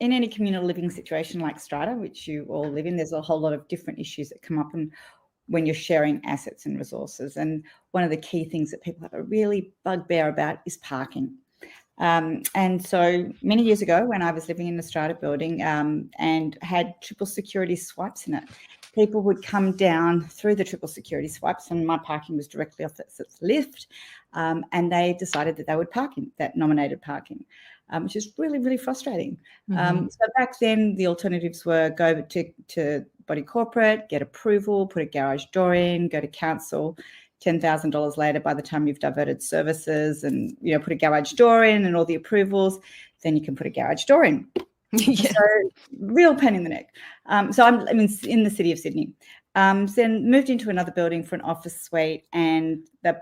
in any communal living situation like Strata, which you all live in, there's a whole lot of different issues that come up when you're sharing assets and resources. And one of the key things that people have a really bugbear about is parking. And so many years ago, when I was living in the Strata building and had triple security swipes in it, people would come down through the triple security swipes, and my parking was directly off its lift, and they decided that they would park in that nominated parking, which is really, really frustrating. So back then, the alternatives were go to body corporate, get approval, put a garage door in, go to council. $10,000 later, by the time you've diverted services and put a garage door in and all the approvals, then you can put a garage door in. Yeah. So real pain in the neck. So I'm in the city of Sydney. Then moved into another building for an office suite, and they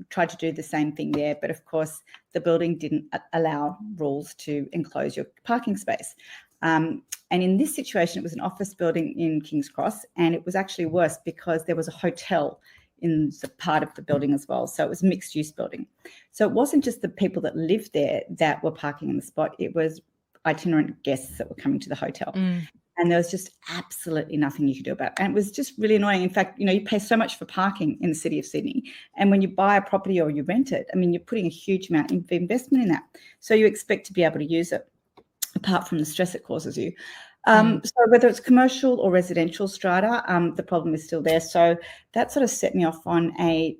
tried to do the same thing there. But of course, the building didn't allow rules to enclose your parking space. And in this situation, it was an office building in King's Cross, and it was actually worse because there was a hotel in the part of the building as well. So it was a mixed use building. So it wasn't just the people that lived there that were parking in the spot. It was itinerant guests that were coming to the hotel. And there was just absolutely nothing you could do about it. And it was just really annoying. In fact, you pay so much for parking in the city of Sydney. And when you buy a property or you rent it, I mean, you're putting a huge amount of investment in that. So you expect to be able to use it, apart from the stress it causes you. So whether it's commercial or residential strata, the problem is still there. So that sort of set me off on a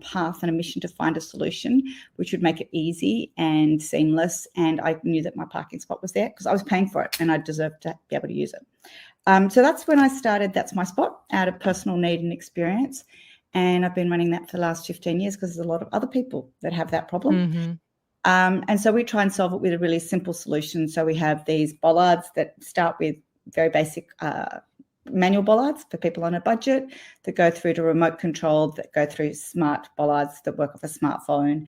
path and a mission to find a solution which would make it easy and seamless. And I knew that my parking spot was there because I was paying for it and I deserved to be able to use it. So that's when I started That's My Spot, out of personal need and experience. And I've been running that for the last 15 years because there's a lot of other people that have that problem. And so we try and solve it with a really simple solution. So we have these bollards that start with very basic manual bollards for people on a budget, that go through to remote control, that go through smart bollards that work off a smartphone,